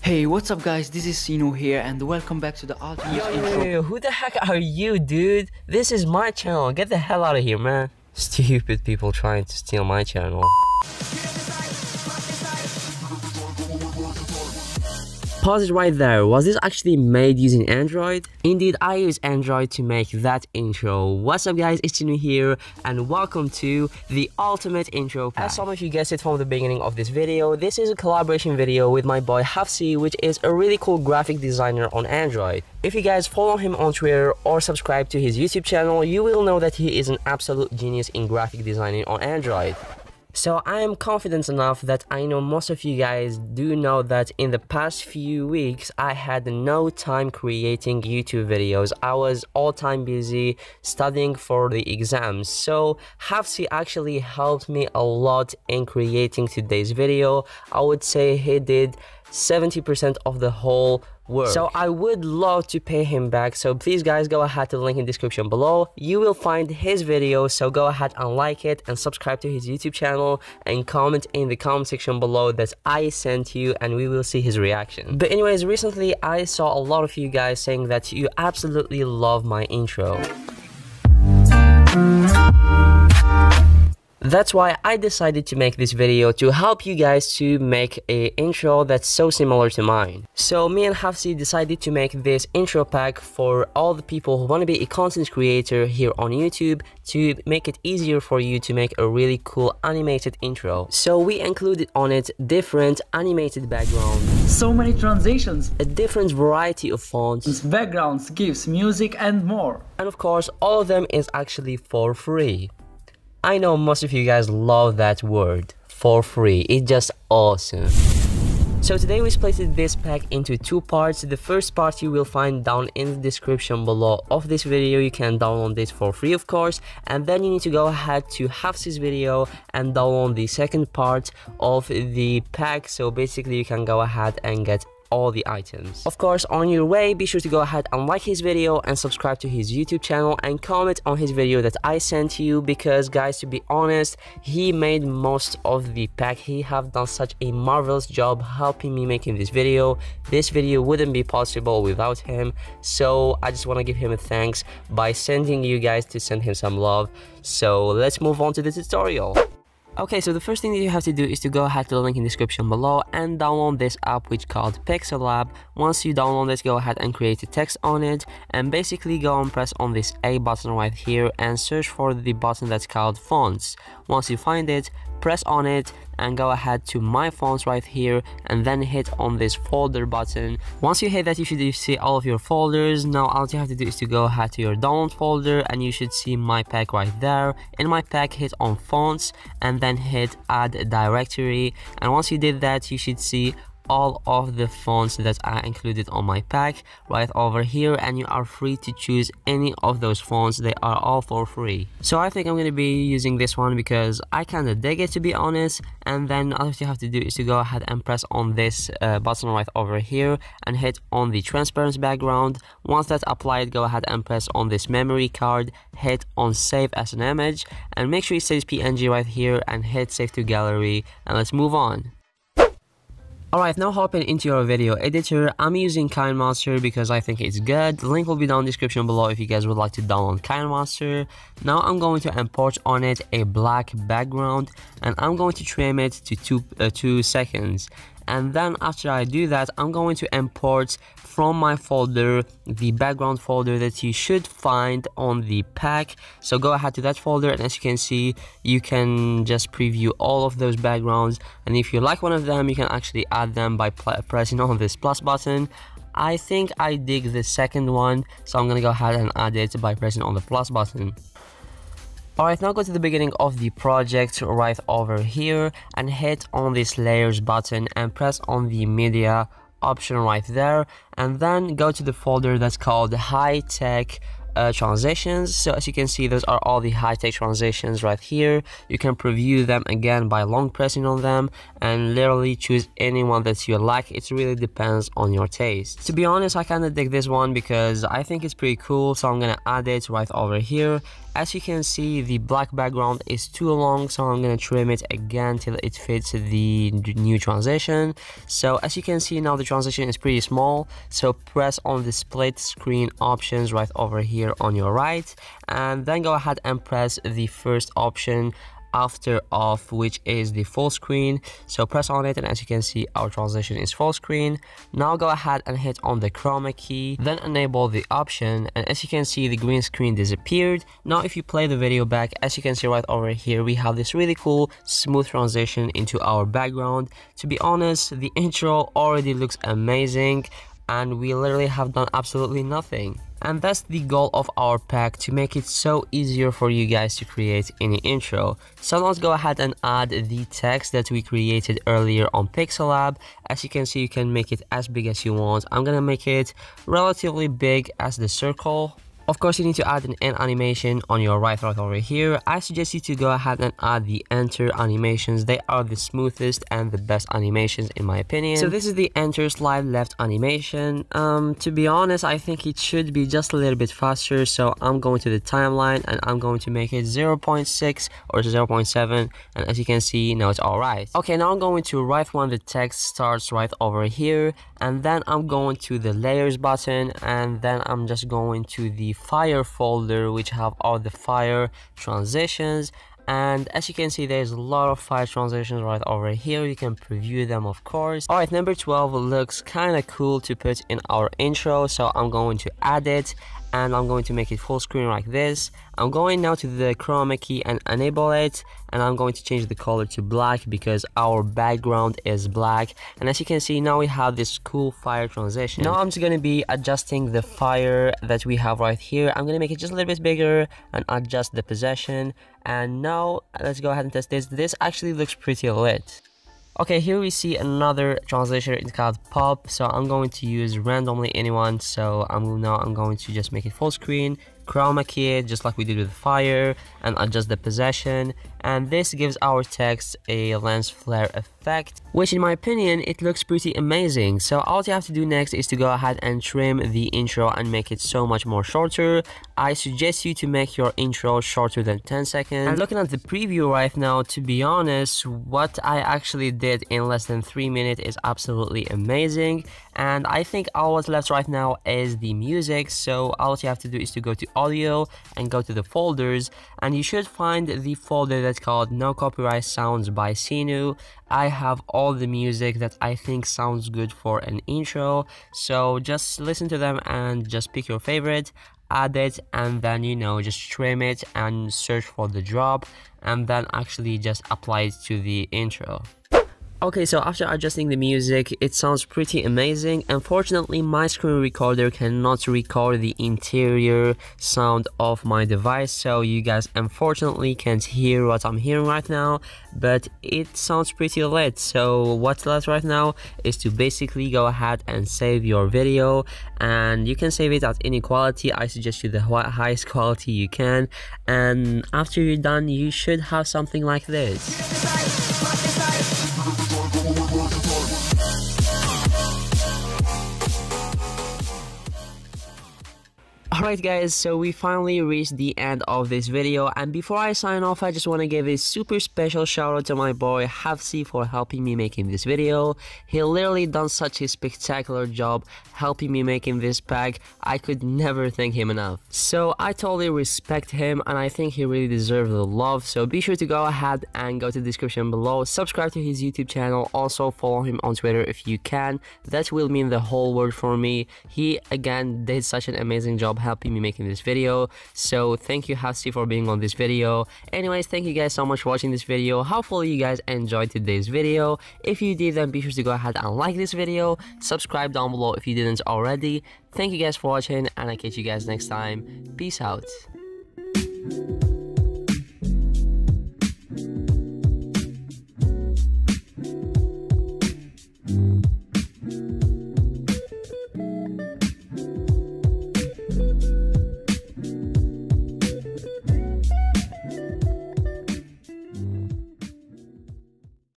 Hey, what's up guys, this is Cinou here and welcome back to the ultimate intro. Yo, who the heck are you, dude? This is my channel. Get the hell out of here, man. Stupid people trying to steal my channel. Pause it right there. Was this actually made using Android? Indeed, I use Android to make that intro. What's up guys, it's Cinou here and welcome to the ultimate intro pack. As some of you guessed it from the beginning of this video, this is a collaboration video with my boy Hafsi, which is a really cool graphic designer on Android. If you guys follow him on Twitter or subscribe to his YouTube channel, you will know that he is an absolute genius in graphic designing on Android. So I am confident enough that I know most of you guys do know that in the past few weeks I had no time creating YouTube videos. I was all time busy studying for the exams. So Hafsi actually helped me a lot in creating today's video. I would say he did 70% of the whole work. So I would love to pay him back. So please guys, go ahead to the link in the description below. You will find his video, so go ahead and like it and subscribe to his YouTube channel and comment in the comment section below that I sent you and we will see his reaction. But anyways, recently I saw a lot of you guys saying that you absolutely love my intro. That's why I decided to make this video to help you guys to make an intro that's so similar to mine. So me and Hafsi decided to make this intro pack for all the people who want to be a content creator here on YouTube to make it easier for you to make a really cool animated intro. So we included on it different animated backgrounds, So many transitions, a different variety of fonts, backgrounds, GIFs, music and more. and of course all of them is actually for free. I know most of you guys love that word, for free. It's just awesome. So today we split this pack into two parts. The first part you will find down in the description below of this video. You can download this for free, of course. And then you need to go ahead to Hafsi's video and download the second part of the pack. So basically you can go ahead and get all the items. Of course, on your way, be sure to go ahead and like his video and subscribe to his YouTube channel and comment on his video that I sent you, because guys, to be honest, he made most of the pack. He have done such a marvelous job helping me making this video. This video wouldn't be possible without him, so I just want to give him a thanks by sending you guys to send him some love. So let's move on to the tutorial. Okay, so the first thing that you have to do is to go ahead to the link in the description below and download this app which is called Pixel Lab. Once you download it, go ahead and create a text on it and basically go and press on this A button right here and search for the button that's called fonts. Once you find it, press on it and go ahead to my fonts right here and then hit on this folder button. Once you hit that, you should see all of your folders. Now all you have to do is to go ahead to your download folder and you should see my pack right there. In my pack, hit on fonts and then hit add directory, and once you did that, you should see all of the fonts that are included on my pack right over here, and you are free to choose any of those fonts. They are all for free. So I think I'm going to be using this one because I kind of dig it, to be honest. And then all you have to do is to go ahead and press on this button right over here and hit on the transparent background. Once that's applied, go ahead and press on this memory card, hit on save as an image, and make sure it says PNG right here and hit save to gallery, and let's move on. Alright, now hopping into your video editor. I'm using KineMaster because I think it's good. The link will be down in the description below if you guys would like to download KineMaster. Now I'm going to import on it a black background and I'm going to trim it to 2 seconds. And then after I do that, I'm going to import from my folder the background folder that you should find on the pack. So go ahead to that folder, and as you can see, you can just preview all of those backgrounds, and if you like one of them, you can actually add them by pressing on this plus button. I think I dig the second one, so I'm gonna go ahead and add it by pressing on the plus button. Alright, now go to the beginning of the project right over here and hit on this layers button and press on the media option right there, and then go to the folder that's called high tech transitions. So as you can see, those are all the high-tech transitions right here. You can preview them again by long pressing on them and literally choose any one that you like. It really depends on your taste. To be honest, I kind of dig this one because I think it's pretty cool, so I'm gonna add it right over here. As you can see, the black background is too long, so I'm gonna trim it again till it fits the new transition. So as you can see now, the transition is pretty small, so press on the split screen options right over here on your right, and then go ahead and press the first option after off, which is the full screen. So press on it, and as you can see, our transition is full screen. Now go ahead and hit on the chroma key, then enable the option, and as you can see, the green screen disappeared. Now if you play the video back, as you can see right over here, we have this really cool smooth transition into our background. To be honest, the intro already looks amazing, and we literally have done absolutely nothing. And that's the goal of our pack, to make it so easier for you guys to create any intro. So let's go ahead and add the text that we created earlier on Pixelab. As you can see, you can make it as big as you want. I'm gonna make it relatively big as the circle. Of course, you need to add an end animation on your right over here. I suggest you to go ahead and add the enter animations. They are the smoothest and the best animations in my opinion. So this is the enter slide left animation. To be honest, I think it should be just a little bit faster. So I'm going to the timeline and I'm going to make it 0.6 or 0.7. And as you can see, now it's all right. Okay, now I'm going to right when the text starts right over here. And then I'm going to the layers button, and then I'm just going to the fire folder, which have all the fire transitions. And as you can see, there's a lot of fire transitions right over here. You can preview them, of course. All right, number 12 looks kind of cool to put in our intro, so I'm going to add it, and I'm going to make it full screen like this. I'm going now to the chroma key and enable it, and I'm going to change the color to black because our background is black. And as you can see, now we have this cool fire transition. Now I'm just going to be adjusting the fire that we have right here. I'm going to make it just a little bit bigger and adjust the position. And now let's go ahead and test this. This actually looks pretty lit. Okay, here we see another transition. It's called pop, so I'm going to use randomly anyone. So I'm going to just make it full screen, chroma key just like we did with fire, and adjust the position. And this gives our text a lens flare effect, which in my opinion, it looks pretty amazing. So all you have to do next is to go ahead and trim the intro and make it so much more shorter. I suggest you to make your intro shorter than 10 seconds. And looking at the preview right now, to be honest, what I actually did in less than 3 minutes is absolutely amazing. And I think all what's left right now is the music. So all you have to do is to go to audio and go to the folders, and you should find the folder that's called No Copyright Sounds by Cinou. I have all the music that I think sounds good for an intro, so just listen to them and just pick your favorite, add it, and then just trim it and search for the drop, and then actually just apply it to the intro. Okay, so after adjusting the music, it sounds pretty amazing. Unfortunately, my screen recorder cannot record the interior sound of my device, so you guys unfortunately can't hear what I'm hearing right now, but it sounds pretty lit. So what's left right now is to basically go ahead and save your video, and you can save it at any quality. I suggest you the highest quality you can, and after you're done, you should have something like this. Alright guys, so we finally reached the end of this video, and before I sign off, I just want to give a super special shout out to my boy Hafsi for helping me making this video. He literally done such a spectacular job helping me making this pack. I could never thank him enough. So I totally respect him, and I think he really deserves the love. So be sure to go ahead and go to the description below, subscribe to his YouTube channel, also follow him on Twitter if you can. That will mean the whole world for me. He again did such an amazing job helping me making this video, so thank you Hafsi for being on this video. Anyways, thank you guys so much for watching this video. Hopefully you guys enjoyed today's video. If you did, then be sure to go ahead and like this video, subscribe down below if you didn't already. Thank you guys for watching, and I'll catch you guys next time. Peace out.